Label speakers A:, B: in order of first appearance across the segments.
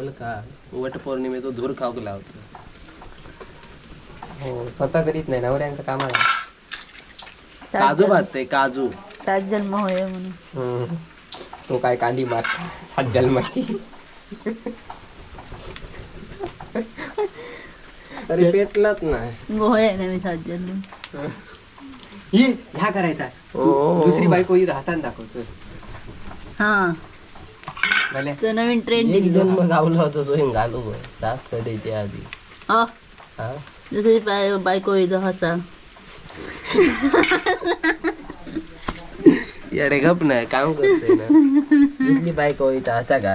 A: लावल का वट पौर्णिमेचो धूर खाऊक लावतो. हो स्वतः करीत नाही नवऱ्यांका कामाला. काजू भाजते काजू
B: 7 जन्म होय म्हणून.
A: तो काय कांदी मार 7 जन्माची. तरी पेटलाच नाही.
B: होय ना मी 7 जन्म.
A: ही ह्या करायचा दुसरी बायको ही हातान दाखवतो.
B: हा
A: भले
B: तो नवीन ट्रेंड
A: एक जन्म गावला होता जो हिंग घालू जास्त द्यायचे आधी. हा
B: दुसरी बायको इथं होता.
A: अरे गप नाही काम करते ना. दुसरी बायको इथं असा का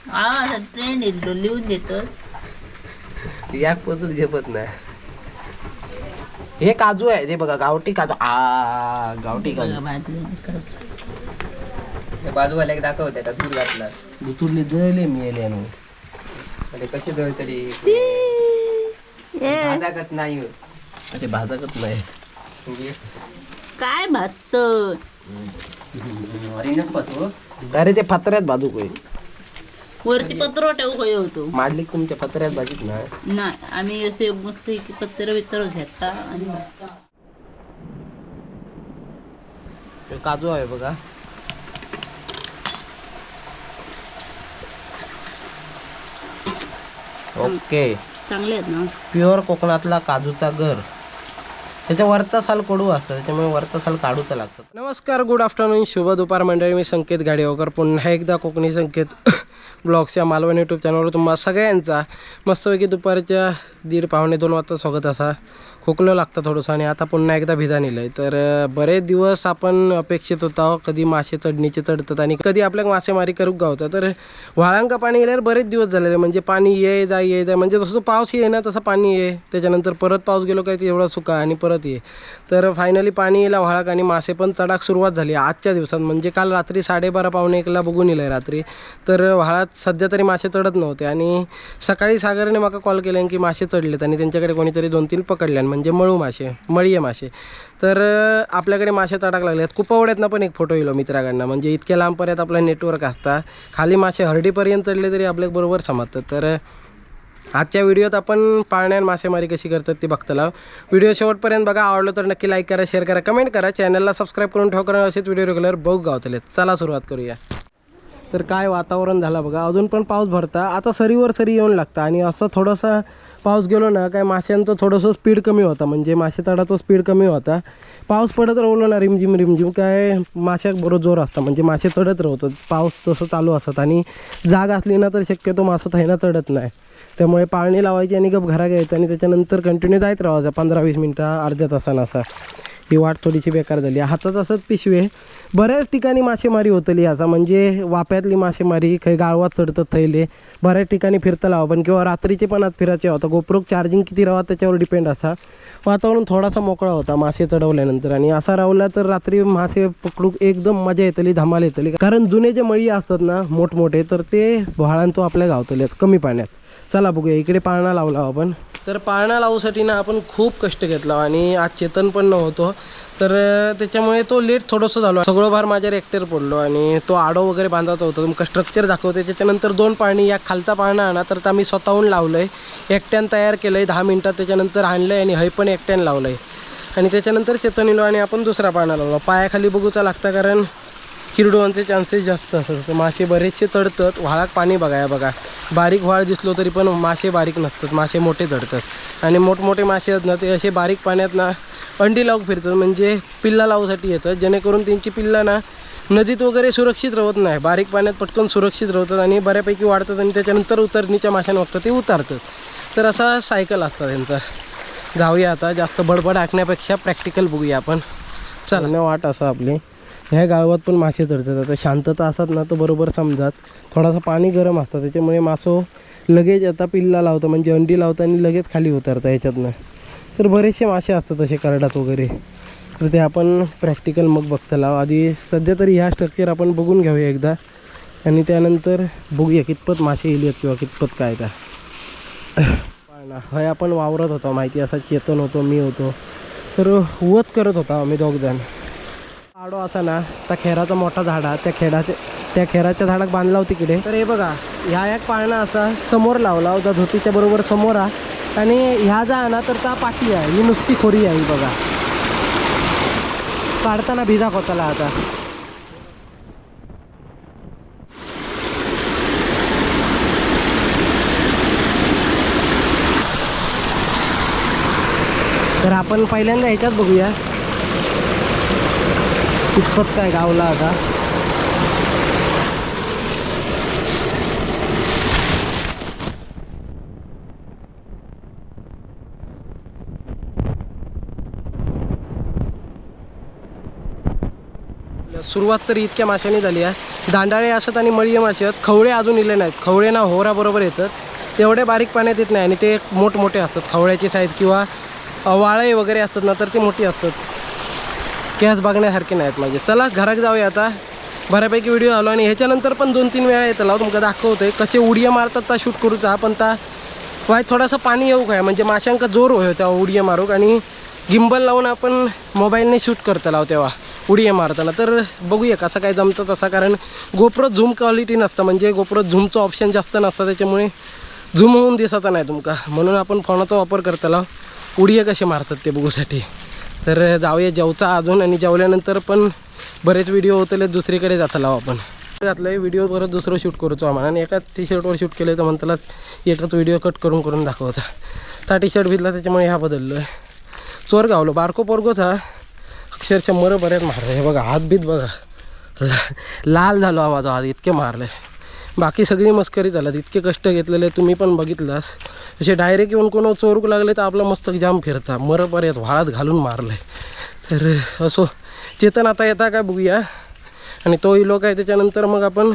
B: हा ट्रेंड येतो लिहून देतो.
A: याक पोचूच घेपत नाही. हे काजू आहे ते बघा गावठी काजू. गावठी काजू बाजूवाल्याक दाखवते का दूर घातला बुतुरले जळले मिळेले म्हणजे कसे जळ तरी भाजाकत नाही. ते भाजाकत नाही
B: काय भात
A: अरे ते पत्र्यात बाजू कोय
B: वरती पत्र ठेवू होतो.
A: माडलिक तुमच्या पत्र्यात बाजूक नाही.
B: आम्ही असे मस्त पत्र वितर घेता आणि
A: काजू आहे बघा. ओके
B: चांगले आहेत ना.
A: प्युअर कोकणातला काजूचा घर. त्याच्या वरचा साल कडू असतं त्याच्यामुळे वरचा साल काढूचा लागतात. नमस्कार गुड आफ्टरनून शुभ दुपार मंडळी. मी संकेत गाडीवकर पुन्हा एकदा कोकणी संकेत ब्लॉग्सच्या मालवण यूट्यूब चॅनलवर तुम्हाला सगळ्यांचा मस्तपैकी दुपारच्या 1:30-2 वाजता स्वागत असा. खोकलं लागतं थोडंसं आणि आता पुन्हा एकदा भिजा नेलं आहे. तर बरेच दिवस आपण अपेक्षित होता कधी मासे चढणीचे चढतात आणि कधी आपल्याला मासेमारी करूक गावतं. तर व्हाळांका पाणी येल्यावर बरेच दिवस झालेले म्हणजे पाणी ये जाय म्हणजे जसं पाऊस ये ना तसं पाणी ये त्याच्यानंतर परत पाऊस गेलो काय ते एवढा सुका आणि परत ये. तर फायनली पाणी येला व्हाळाक आणि मासे पण चढाक सुरुवात झाली आजच्या दिवसात. म्हणजे काल रात्री 12:30-1 बघून येलं आहे रात्री. तर व्हाळात सध्या तरी मासे चढत नव्हते आणि सकाळी सागरने मला कॉल केल्यान की मासे चढलेत आणि त्यांच्याकडे कोणीतरी 2-3 पकडल्यान म्हणजे मळीये मासे. तर आपल्याकडे मासे चढाक लागले आहेत. कुपवड्यातनं पण एक फोटो येलो मित्राकडनं. म्हणजे इतक्या लांबपर्यंत आपला नेटवर्क असता खाली मासे हर्डीपर्यंत चढले तरी आपल्या बरोबर समजतात. तर आजच्या व्हिडिओत आपण पाण्यात मासेमारी कशी करतात ते बघतला. व्हिडिओ शेवटपर्यंत बघा. आवडलं तर नक्की लाईक करा, शेअर करा, कमेंट करा. चॅनलला सबस्क्राईब करून ठेवा कारण असेच व्हिडिओ रेग्युलर बघू गावतलेत. चला सुरुवात करूया. तर काय वातावरण झालं बघा. अजून पण पाऊस भरता. आता सरीवर सरी येऊन लागता आणि असं थोडंसं पाऊस गेलो ना काय माशांचं थोडंसं स्पीड कमी होता. म्हणजे मासे चढाचा स्पीड कमी होता. पाऊस पडत राहिलो ना रिमझिम काय माशाक बरोबर जोर असता. म्हणजे मासे चढत राहतात पाऊस तसं चालू असत आणि जाग असली ना तर शक्यतो मासं थायना चढत नाही. त्यामुळे पाळणी लावायची आणि गप घरा घ्यायचं आणि त्याच्यानंतर कंटिन्यू जायत राहायचं 15-20 मिनटं अर्ध्या तासानं असा. ही वाट थोडीशी बेकार झाली. हातात असंच पिशवे बऱ्याच ठिकाणी मासेमारी होतली असा. म्हणजे वाप्यातली मासेमारी काही गाळवात चढतात थैले बऱ्याच ठिकाणी फिरता लावा. पण किंवा रात्रीचे पण आज फिरायचे होता. गोप्रोक चार्जिंग किती राहा त्याच्यावर डिपेंड असा. वातावरण थोडासा मोकळा होता मासे चढवल्यानंतर आणि असा रावला तर रात्री मासे पकडूक एकदम मजा येतली धमाल येतली. कारण जुने जे मळी असतात ना मोठमोठे तर ते व्हाळांतो आपल्या गावतले कमी पाण्यात. चला बघूया. इकडे पाळणा लावला आपण. तर पाळणा लावूसाठी ना आपण खूप कष्ट घेतला आणि आज चेतन पण नव्हतो. तर त्याच्यामुळे तो लेट थोडंसं झालो. सगळं भार माझ्यावर एकटेर पडलो आणि तो आडो वगैरे बांधायचा होता. तुमका स्ट्रक्चर दाखवते. त्याच्यानंतर 2 पाळणी या खालचा पाळणा आणा तर आम्ही स्वतःहून लावलं आहे. एकट्यानं तयार केलं आहे 10 मिनटात. त्याच्यानंतर आणलं आहे आणि हय पण एकट्यानं लावलं आहे आणि त्याच्यानंतर चेतन इलो आणि आपण दुसरा पाळणा लावला. पायाखाली बघूचा लागता कारण किरडोचे चान्सेस जास्त असतात. मासे बरेचसे चढतात. व्हाळात पाणी बघा बारीक व्हाळ दिसलो तरी पण मासे बारीक नसतात. मासे मोठे चढतात आणि मोठमोठे मासे आहेत ना ते असे बारीक पाण्यात ना अंडी लावून फिरतात. म्हणजे पिल्ला लावूसाठी येतात जेणेकरून त्यांची पिल्ला ना नदीत वगैरे सुरक्षित राहत नाही. बारीक पाण्यात पटकन सुरक्षित राहतात आणि बऱ्यापैकी वाढतात आणि त्याच्यानंतर उतरणीच्या माशांना ते उतारतात. तर असा सायकल असतात त्यांचा. जाऊया आता जास्त बडबड ऐकण्यापेक्षा प्रॅक्टिकल बघूया आपण. चला वाट असं आपली ह्या गावात पण मासे चढतात. आता शांतता असतात ना तर बरोबर समजात. थोडासा पाणी गरम असतं त्याच्यामुळे मासो लगेच आता पिल्ला लावतं म्हणजे अंडी लावतं आणि लगेच खाली उतरतं ह्याच्यातनं. तर बरेचसे मासे असतात असे करडात वगैरे. तर ते आपण प्रॅक्टिकल मग बघता आधी सध्या तरी ह्या स्ट्रक्चर आपण बघून घेऊया एकदा आणि त्यानंतर बघूया कितपत मासे येईल किंवा कितपत काय त्या पाळणा. हय आपण वावरत होता माहिती असा. चेतन होतो मी होतो. तर वत करत होता आम्ही 2 जण. आडो असा ना त्या खेराचा मोठा झाड आहे त्या त्या खेराच्या झाडाक बांधला होता तिकडे. तर हे बघा ह्या एक पाळणा असा समोर लावला होता धोतीच्या बरोबर समोर आहे आणि ह्या जा ना तर त्या पाठी आहे ही नुसती खोरी आहे. ही बघा काढताना भिजा कोताला आता. तर आपण पहिल्यांदा ह्याच्यात बघूया कितपत काय गावला आता. सुरुवात तरी इतक्या माशांनी झाली आहे. दांडाळे असत आणि मळीय मासे आहेत. खवळे अजून इले नाहीत. खवळे ना होरा बरोबर येतात तेवढे बारीक पाण्यात येत नाही आणि ते मोठमोठे असतात. खवळ्याची साईज किंवा वाळे वगैरे असतात ना तर ते मोठी असतात. कॅस बघण्यासारखे नाहीत माझे. चला घरात जाऊया आता. बऱ्यापैकी व्हिडिओ आलो आणि ह्याच्यानंतर पण 2-3 वेळा येतला तुमका दाखवतोय कसे उडिया मारतात ता शूट करूचा. पण ता वाय थोडासा पाणी येऊ काय म्हणजे माशांका जोर होय त्या उडिया मारूक आणि गिंबल लावून आपण मोबाईलने शूट करतला तेव्हा उडिया मारताना. तर बघूया कसं काय जमतं तसा. कारण गोप्रो झूम क्वालिटी नसतं म्हणजे गोप्रो झूमचं ऑप्शन जास्त नसतं त्याच्यामुळे झूम होऊन दिसत नाही तुमका. म्हणून आपण फोनाचा वापर करतला उडिया कसे मारतात ते बघूसाठी. तर जाऊया जेवचा अजून आणि जेवल्यानंतर पण बरेच व्हिडिओ होतले दुसरीकडे जातला आपण. घातलं व्हिडिओ परत दुसरं शूट करूचो आम्हाला आणि एकाच टी शर्टवर शूट केलं तर म्हणताला एकच व्हिडिओ कट करून दाखवता. त्या टी शर्ट भिजला त्याच्यामुळे ह्या बदललो आहे. चोर गावलो बारको पोरगोच हा अक्षरशः मर बऱ्याच मारलं. हे बघा हात बीत बघा लाल झालो हा माझा हात इतके मारले. बाकी सगळी मस्करी झाला. इतके कष्ट घेतलेले तुम्ही पण बघितलास. असे डायरेक्ट येऊन कोण चोरूक लागले तर आपलं मस्तक जाम फिरता. मर बऱ्यात व्हाळात घालून मारलं आहे. तर असो चेतन आता येता काय बघूया आणि तोही लोक आहे त्याच्यानंतर मग आपण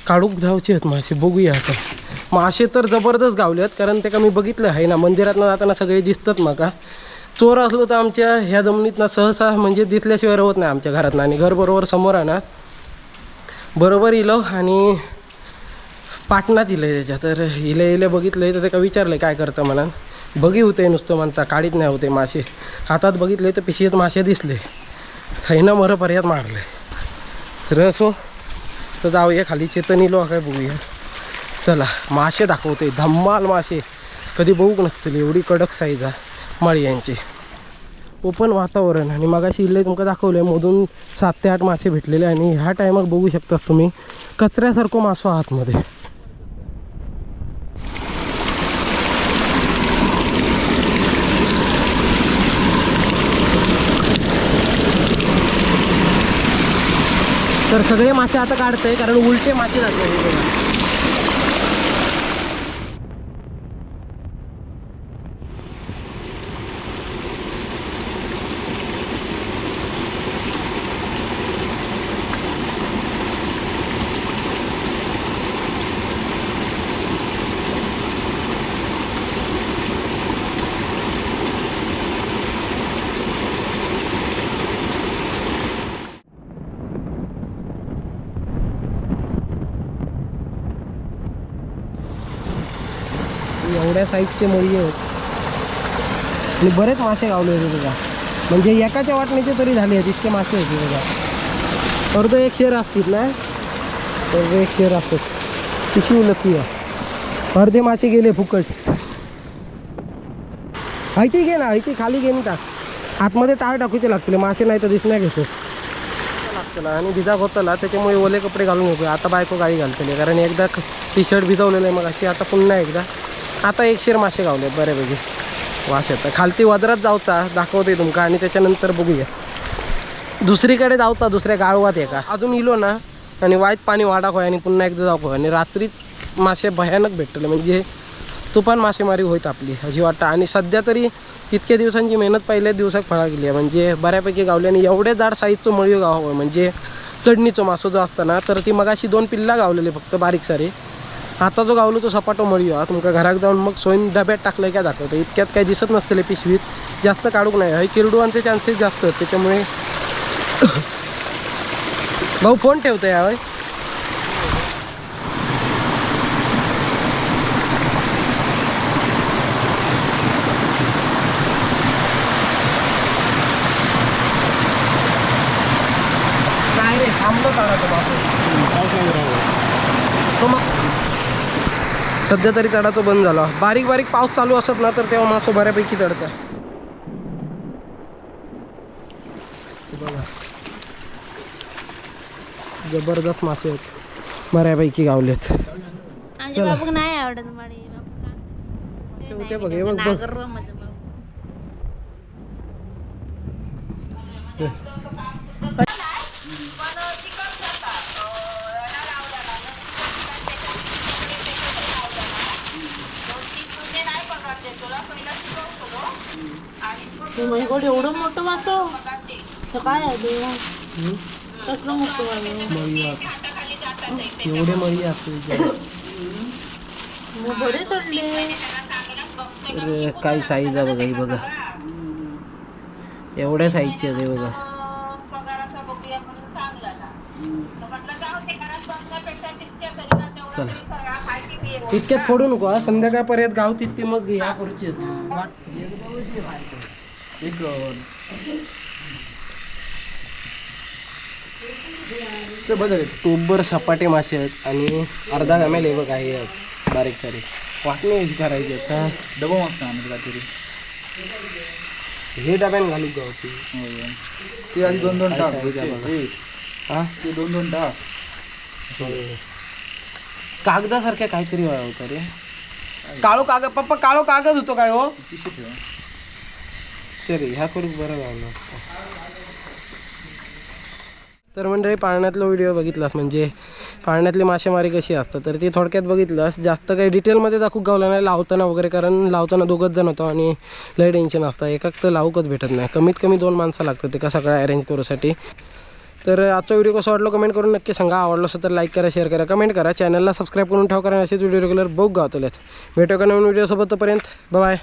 A: काढूक जाऊचे आहेत मासे बघूया. आता मासे तर जबरदस्त गावले आहेत कारण ते का मी बघितलं आहे ना मंदिरातनं जाताना सगळे दिसतात मका. चोर असलो तर आमच्या ह्या जमिनीतनं सहसा म्हणजे दिसल्याशिवाय राहत नाही आमच्या घरातनं. आणि घर बरोबर समोर आहे ना बरोबर इलो आणि पाटणात इलं त्याच्या. तर इले बघितलं तर ते का विचारलं काय करतं म्हणा. बघी होते नुसतं म्हणता काढीत नाही होते मासे. हातात बघितले तर पिशवीत मासे दिसले. हैना मर पर्यात मारले. तर असो तर जाऊया खाली चेतन इलो काय बघूया. चला मासे दाखवते धम्माल मासे कधी बघूक नसतील एवढी कडक साईज आहे माळी यांची. ओपन वातावरण आणि मगाशी इल्ले तुमका दाखवलं आहे मधून 7 ते 8 मासे भेटलेले आणि ह्या टायमात बघू शकतास तुम्ही कचऱ्यासारखं मासो आतमध्ये. तर सगळे मासे आता काढतंय कारण उलटे मासे जातात. एवढ्या साईजचे मळी आहेत आणि बरेच मासे गावले होते बघा. म्हणजे एकाच्या वाटणीचे तरी झाले आहेत इतके मासे होते बघा. अर्ध एक शेर असतील ना अर्ध एक शेर असत किती लकी आहे. अर्धे मासे गेले फुकट. हायती घे ना हायती खाली घे टाक आतमध्ये टाळ टाकूचे लागतील मासे नाही तर दिसण्या घेतो लागतं. आणि भिजा होताला त्याच्यामुळे ओले कपडे घालून येतो. आता बायको गाडी घालतले कारण एकदा टी शर्ट भिजवलेलं आहे मग अशी आता पुन्हा एकदा. आता 1 शेर मासे गावले बऱ्यापैकी वास येतं. खालती वदरात जाऊचा दाखवते तुमका आणि त्याच्यानंतर बघूया दुसरीकडे जाऊचा दुसऱ्या गावात एका अजून इलो ना आणि वाईट पाणी वाढा होय आणि पुन्हा एकदा जाऊ आणि रात्री मासे भयानक भेटले म्हणजे तुफान मासेमारी होईत आपली अशी वाटतं. आणि सध्या तरी इतक्या दिवसांची मेहनत पहिल्याच दिवसात फळा गेली आहे म्हणजे बऱ्यापैकी गावली. आणि एवढे जाड साईजचं मळी गाव म्हणजे चढणीचं मासो जो असतं ना तर ती मगाशी 2 पिल्ला गावलेले फक्त बारीक सारी. आता जो गावलो तो सपाटो मळी हा तुमका घरात जाऊन मग सोयीन डब्यात टाकलं काय दाखवतं. इतक्यात काही दिसत नसतले पिशवीत जास्त काढूक नाही. हे किरडूवांचे चान्सेस जास्त आहेत त्याच्यामुळे भाऊ फोन ठेवतो यावं. काय रे थांबलो काढा तो बापू पाऊस नाही राहिला तो मग सध्या तरी तडा तो बंद झाला. बारीक बारीक पाऊस चालू असत ना तर तेव्हा मासो बऱ्यापैकी तडतं. बघा जबरदस्त मासे आहेत, बऱ्यापैकी गावलेत.
B: माझ्या बाबूक नाही आवडत माडी
A: होते बघ, हे बघ बघ.
B: एवढं मोठं मासो तर काय आहे ते कसलं मोठं
A: मळी एवढे मळी असते
B: बरे चढले.
A: काय साईज आहे बघा, ही बघा एवढ्या साईजचे आहे बघा. चला इतक्यात फोडू नको हा, संध्याकाळपर्यंत गाव तितके मग या पुढचे टोबर सपाटे मासे आहेत आणि अर्धा गामेल आहे बघा. हे बारीक सारीक वाटणे यूज करायचे का
C: डबा मागता आम्ही काहीतरी
A: हे डब्यान घालू गावची.
C: ते आधी 2-2 टाक
A: हा
C: ते 2-2 टाक.
A: कागदासारख्या काहीतरी होतं रे. काळो कागद पप्पा, काळो कागद होतो काय हो सरी ह्या करू बरं लावलं. तर मंडळी पाळण्यातला व्हिडिओ बघितलास म्हणजे पाळण्यातली मासेमारी कशी असतात तर ती थोडक्यात बघितलंस. जास्त काही डिटेलमध्ये दाखवू गावलं नाही लावताना वगैरे, कारण लावताना 2 जण होतो आणि लय टेन्शन असतं. एकाक तर लावूकच भेटत नाही, कमीत कमी 2 माणसं लागतात ते का सगळं अरेंज करूसाठी. तर आजचा व्हिडिओ कसा वाटलो कमेंट करून नक्की सांगा. आवडलं असेल तर लाईक करा, शेअर करा, कमेंट करा, चॅनलला सबस्क्राईब करून ठेवा, कारण असेच व्हिडिओ रेग्युलर बघू गावतलेत. भेटू का नवीन व्हिडिओसोबत, तोपर्यंत बाय.